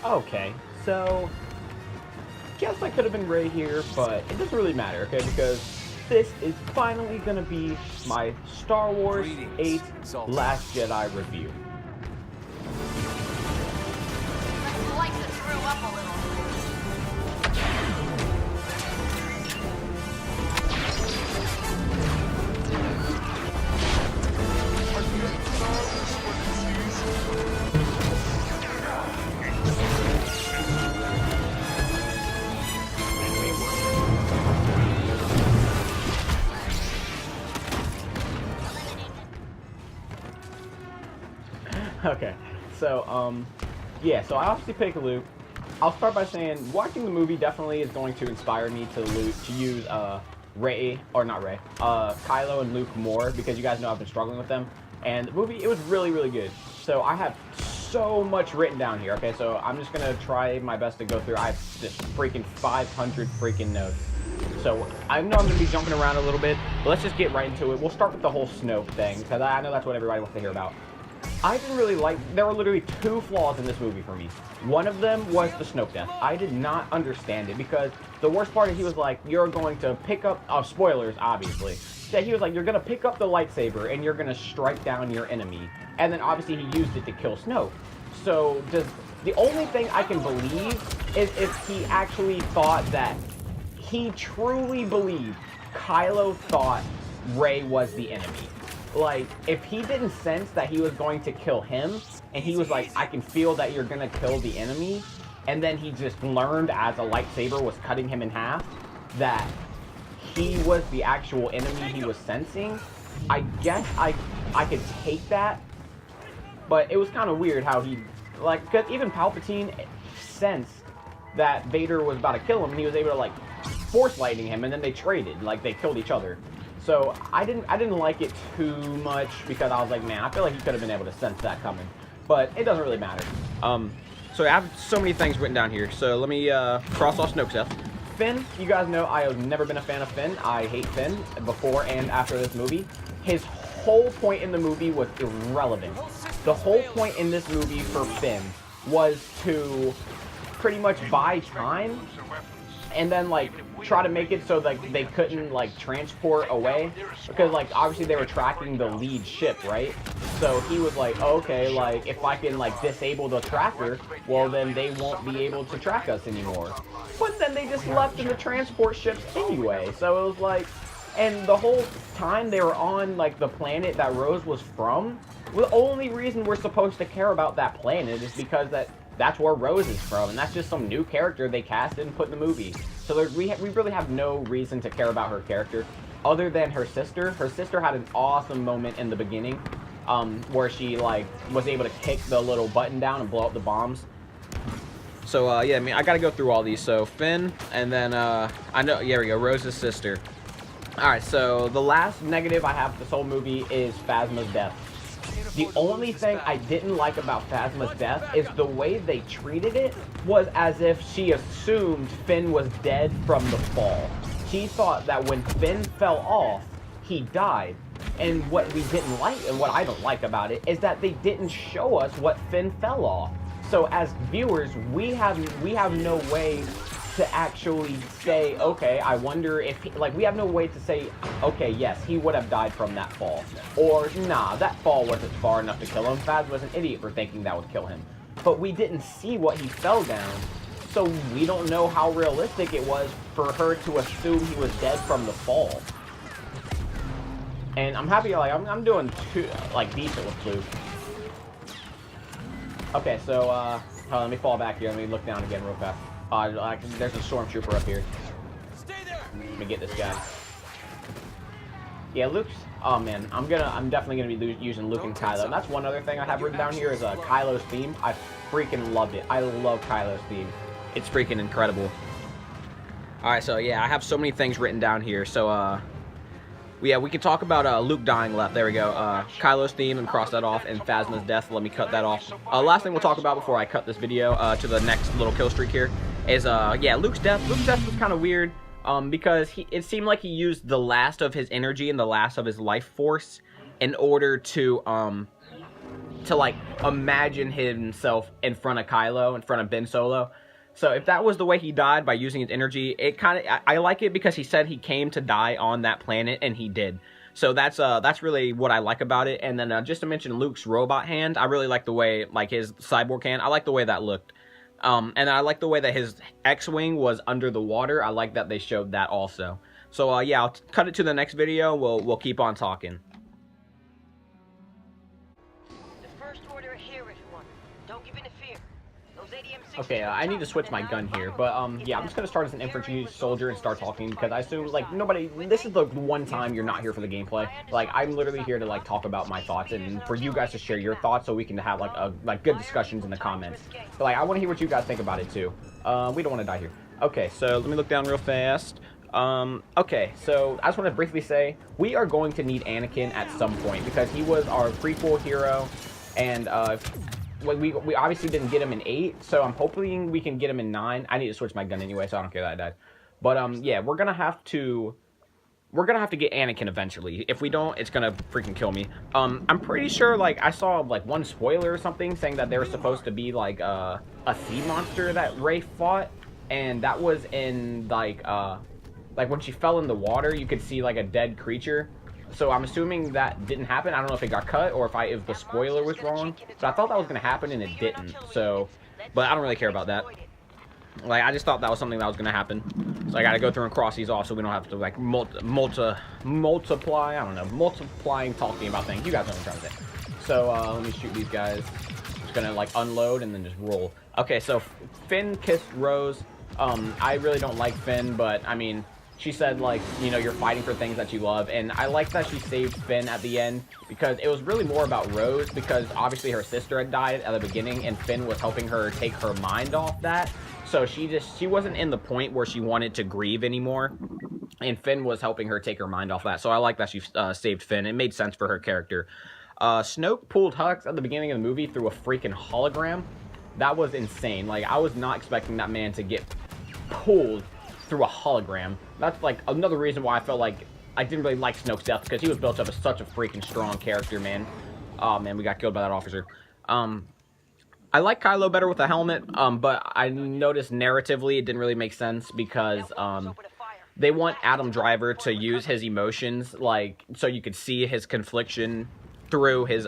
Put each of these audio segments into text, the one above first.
Okay, so guess I could have been Rey here, but it doesn't really matter, okay? Because this is finally gonna be my Star Wars 8 Last Jedi review. Like to throw up a little. Okay, so, yeah, so I obviously pick Luke. I'll start by saying watching the movie definitely is going to inspire me to use, Rey, or not Rey, Kylo and Luke more, because you guys know I've been struggling with them. And the movie, it was really, really good. So I have so much written down here, okay? So I'm just gonna try my best to go through. I have this freaking 500 freaking notes. So I know I'm gonna be jumping around a little bit, but let's just get right into it. We'll start with the whole Snoke thing, because I know that's what everybody wants to hear about. I didn't really like, there were literally two flaws in this movie for me. One of them was the Snoke death. I did not understand it, because the worst part is he was like, you're going to pick up, spoilers, obviously. That he was like, you're going to pick up the lightsaber and you're going to strike down your enemy. And then obviously he used it to kill Snoke. So the only thing I can believe is if he actually thought that, he truly believed Kylo thought Rey was the enemy. Like, if he didn't sense that he was going to kill him, and he was like, I can feel that you're gonna kill the enemy, and then he just learned as a lightsaber was cutting him in half, that he was the actual enemy he was sensing, I guess I could take that, but it was kind of weird how he, like, because even Palpatine sensed that Vader was about to kill him, and he was able to, like, force lightning him, and then they traded, like, they killed each other. So I didn't like it too much, because I was like, man, I feel like he could have been able to sense that coming. But it doesn't really matter. So I have so many things written down here. So let me cross off Snoke's death. Finn, you guys know I have never been a fan of Finn. I hate Finn before and after this movie. His whole point in the movie was irrelevant. The whole point in this movie for Finn was to pretty much buy time and then, like, try to make it so like they couldn't, like, transport away, because, like, obviously they were tracking the lead ship, right? So he was like, okay, like, if I can, like, disable the tracker, well, then they won't be able to track us anymore. But then they just left in the transport ships anyway, so it was like, and the whole time they were on, like, the planet that Rose was from, the only reason we're supposed to care about that planet is because that's where Rose is from, and that's just some new character they casted and put in the movie. So we really have no reason to care about her character, other than her sister. Her sister had an awesome moment in the beginning, where she, like, was able to kick the little button down and blow up the bombs. So, yeah, I mean, I gotta go through all these. So, Finn, and then, I know, yeah, there we go, Rose's sister. Alright, so the last negative I have this whole movie is Phasma's death. The only thing I didn't like about Phasma's death is the way they treated it was as if she assumed Finn was dead from the fall. She thought that when Finn fell off, he died. And what we didn't like, and what I don't like about it, is that they didn't show us what Finn fell off. So as viewers, we have no way to actually say, okay, I wonder if he, like, we have no way to say, okay, yes, he would have died from that fall, or nah, that fall wasn't far enough to kill him. Phas was an idiot for thinking that would kill him. But we didn't see what he fell down, so we don't know how realistic it was for her to assume he was dead from the fall. And I'm happy, like, I'm doing decent with Luke. Okay, so let me fall back here. Let me look down again real fast. There's a stormtrooper up here. Stay there. Let me get this guy. Yeah, Luke's. Oh man, I'm definitely gonna be using Luke and Kylo. And that's one other thing I have written down here is Kylo's theme. I freaking loved it. I love Kylo's theme. It's freaking incredible. All right, so yeah, I have so many things written down here. So yeah, we can talk about Luke dying left. There we go. Kylo's theme, and cross that off, and Phasma's death. Let me cut that off. Last thing we'll talk about before I cut this video to the next little kill streak here is yeah, Luke's death. Luke's death was kind of weird because it seemed like he used the last of his energy and the last of his life force in order to to like imagine himself in front of Kylo, in front of Ben Solo. So if that was the way he died, by using his energy, it kind of, I like it because he said he came to die on that planet, and he did. So that's really what I like about it. And then just to mention Luke's robot hand, I really like the way, like his cyborg hand, I like the way that looked. And I like the way that his X-Wing was under the water. I like that they showed that also. So yeah, I'll cut it to the next video. We'll keep on talking. The first order here, everyone. Don't give in to fear. Those ADM-6s Okay, I need to switch my gun here, but yeah, I'm just gonna start as an infantry soldier and start talking because I assume like nobody. This is the one time you're not here for the gameplay. Like I'm literally here to like talk about my thoughts and for you guys to share your thoughts so we can have like good discussions in the comments. But like I want to hear what you guys think about it too. We don't want to die here. Okay, so let me look down real fast. Okay, so I just want to briefly say we are going to need Anakin at some point because he was our prequel hero, and we obviously didn't get him in 8, so I'm hoping we can get him in 9. I need to switch my gun anyway, so I don't care that I died. But yeah, we're gonna have to get Anakin eventually. If we don't, it's gonna freaking kill me. I'm pretty sure like I saw like one spoiler or something saying that there was supposed to be like a sea monster that Rey fought, and that was in like when she fell in the water, you could see like a dead creature. So I'm assuming that didn't happen. I don't know if it got cut or if the spoiler was wrong. But I thought that was going to happen and it didn't. So, but I don't really care about that. Like, I just thought that was something that was going to happen. So I got to go through and cross these off so we don't have to like multiply. I don't know, multiplying talking about things. You guys know what I'm trying to say. So let me shoot these guys. Just going to like unload and then just roll. Okay, so Finn kissed Rose. I really don't like Finn, but I mean, she said, like, you know, you're fighting for things that you love. And I like that she saved Finn at the end because it was really more about Rose because obviously her sister had died at the beginning and Finn was helping her take her mind off that. So she wasn't in the point where she wanted to grieve anymore. And Finn was helping her take her mind off that. So I like that she saved Finn. It made sense for her character. Snoke pulled Hux at the beginning of the movie through a freaking hologram. That was insane. Like, I was not expecting that man to get pulled through a hologram. That's like another reason why I felt like I didn't really like Snoke's death because he was built up as such a freaking strong character, man. Oh man, we got killed by that officer. I like Kylo better with a helmet, but I noticed narratively it didn't really make sense because they want Adam Driver to use his emotions, like, so you could see his confliction through his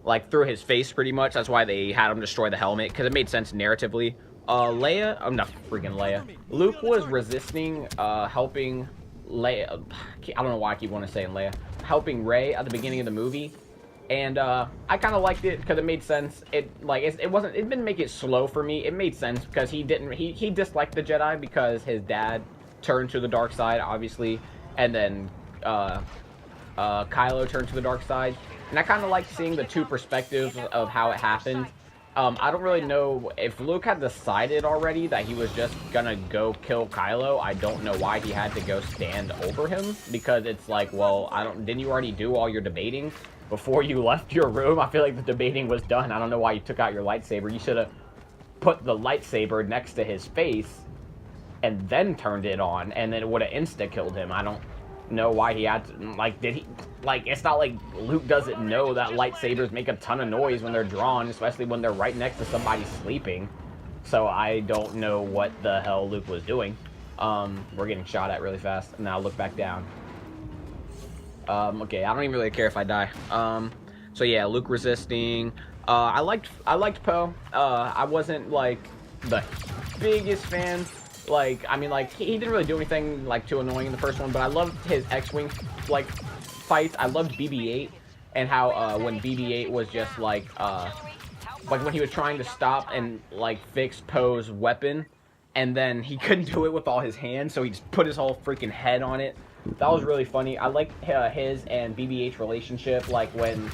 like through his face pretty much. That's why they had him destroy the helmet because it made sense narratively. Leia, I'm not freaking Leia. Luke was resisting, helping Leia. I don't know why I keep wanting to say Leia. Helping Rey at the beginning of the movie, and I kind of liked it because it made sense. It didn't make it slow for me. It made sense because he disliked the Jedi because his dad turned to the dark side, obviously, and then Kylo turned to the dark side, and I kind of liked seeing the two perspectives of how it happened. I don't really know if Luke had decided already that he was just gonna go kill Kylo. I don't know why he had to go stand over him because it's like, well, didn't you already do all your debating before you left your room? I feel like the debating was done. I don't know why you took out your lightsaber. You should have put the lightsaber next to his face and then turned it on, and then it would have insta-killed him. I don't know why he had to, like, did he, like, it's not like Luke doesn't know that lightsabers make a ton of noise when they're drawn, especially when they're right next to somebody sleeping. So I don't know what the hell Luke was doing. We're getting shot at really fast, and now look back down. Okay, I don't even really care if I die. So yeah, Luke resisting. I liked Poe. I wasn't like the biggest fan. Like, I mean, like, he didn't really do anything, like, too annoying in the first one, but I loved his X-Wing, like, fights. I loved BB-8, and how, when BB-8 was just, like, when he was trying to stop and, like, fix Poe's weapon, and then he couldn't do it with all his hands, so he just put his whole freaking head on it. That was really funny. I liked his and BB-8's relationship, like, when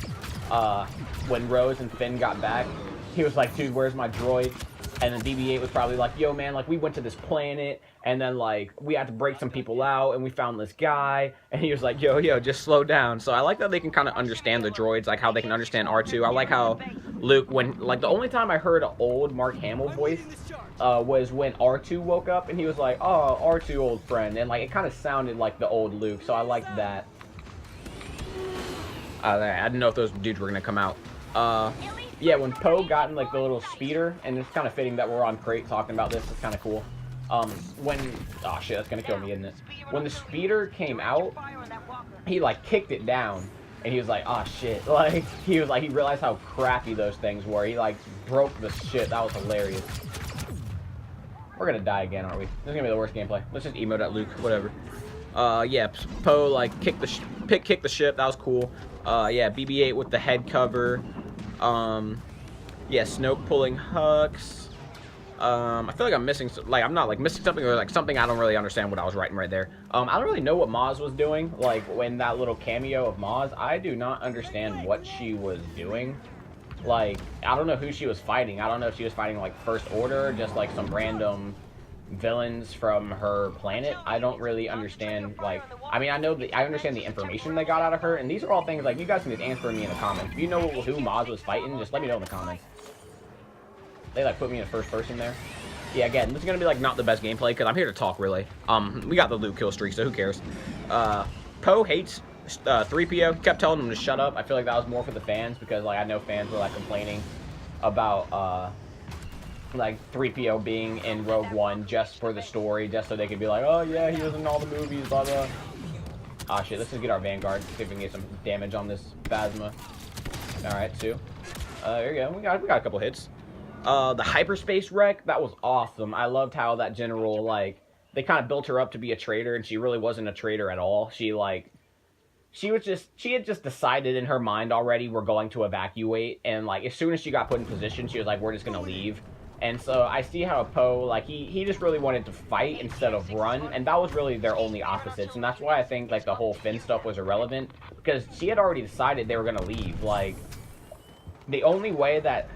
Rose and Finn got back, he was like, dude, where's my droid? And then BB-8 was probably like, yo, man, like, we went to this planet, and then, like, we had to break some people out, and we found this guy, and he was like, yo, just slow down. So I like that they can kind of understand the droids, like how they can understand R2. I like how Luke, when, like, the only time I heard an old Mark Hamill voice was when R2 woke up, and he was like, oh, R2, old friend, and, like, it kind of sounded like the old Luke, so I liked that. I didn't know if those dudes were gonna come out. Yeah, when Poe got in like the little speeder, and it's kind of fitting that we're on Crait talking about this. It's kind of cool. When oh shit, that's gonna kill me, isn't it? When the speeder came out, he like kicked it down, and he was like, oh shit, like he realized how crappy those things were. He like broke the shit. That was hilarious. We're gonna die again, aren't we? This is gonna be the worst gameplay. Let's just emote at Luke, whatever. Yeah, Poe like kicked the ship. That was cool. Yeah, BB-8 with the head cover. Yeah, Snoke pulling Hux. I feel like I'm missing, like, I'm not, like, missing something, or, like, something I don't really understand what I was writing right there. I don't really know what Maz was doing, like, when that little cameo of Maz, I do not understand what she was doing. Like, I don't know who she was fighting. I don't know if she was fighting, like, First Order, or just, like, some random villains from her planet. I don't really understand, like, I mean, I understand the information they got out of her, and these are all things, like, you guys can just answer me in the comments. If you know who Maz was fighting, just let me know in the comments. They like put me in first person there. Yeah, again, this is gonna be like not the best gameplay because I'm here to talk really. We got the Luke kill streak, so who cares? Poe hates 3PO. Kept telling him to shut up. I feel like that was more for the fans because like I know fans were like complaining about like 3PO being in Rogue One just for the story, just so they could be like, oh yeah, he was in all the movies, blah blah. Ah shit, let's just get our Vanguard, see if we can get some damage on this Phasma. Alright, 2. There you go. We got a couple hits. The hyperspace wreck, that was awesome. I loved how that general, like, they kind of built her up to be a traitor, and she really wasn't a traitor at all. She had just decided in her mind already we're going to evacuate, and, like, as soon as she got put in position, she was like, we're just gonna leave. And so I see how Poe, like, he just really wanted to fight instead of run, and that was really their only opposites, and that's why I think, like, the whole Finn stuff was irrelevant, because she had already decided they were gonna leave. Like, the only way that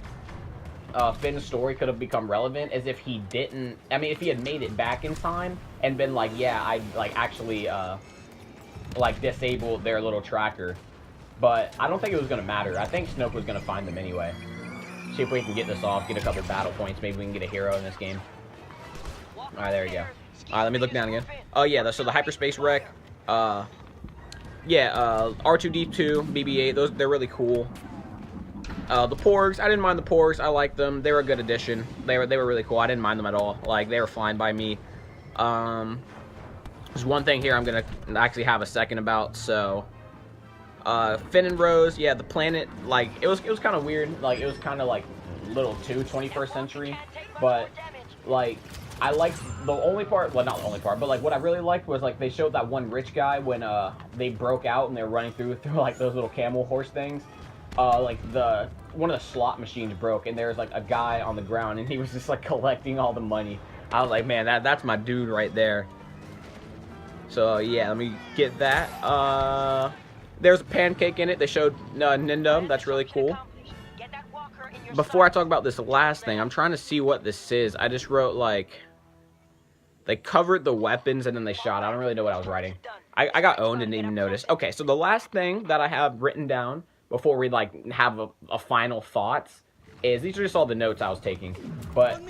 Finn's story could have become relevant is if he didn't, I mean, if he had made it back in time and been like, yeah, I, like, actually, like, disabled their little tracker. But I don't think it was going to matter. I think Snoke was going to find them anyway. See if we can get this off, get a couple battle points. Maybe we can get a hero in this game. Alright, there we go. Alright, let me look down again. Oh, yeah, so the hyperspace wreck. Yeah, R2-D2, BB-8, they're really cool. The Porgs, I didn't mind the Porgs. I liked them. They were a good addition. They were really cool. I didn't mind them at all. Like, they were fine by me. There's one thing here I'm going to actually have a second about. So, Finn and Rose, yeah, the planet, like, it was kind of weird. Like, it was kind of, like, little too 21st century. But, like, I liked the only part, well, not the only part, but, like, what I really liked was, like, they showed that one rich guy when, they broke out and they were running through like, those little camel horse things. Like one of the slot machines broke and there was like a guy on the ground and he was just like collecting all the money. I was like, man, that's my dude right there. So yeah, let me get that. There's a pancake in it. They showed Nindo. That's really cool. Before I talk about this last thing, I'm trying to see what this is. I just wrote like they covered the weapons and then they shot. I don't really know what I was writing. I got owned and didn't even notice. Okay, so the last thing that I have written down before we like have a final thoughts is these are just all the notes I was taking. But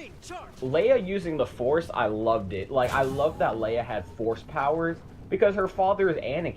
Leia using the Force, I loved it. Like, I loved that Leia had Force powers because her father is Anakin.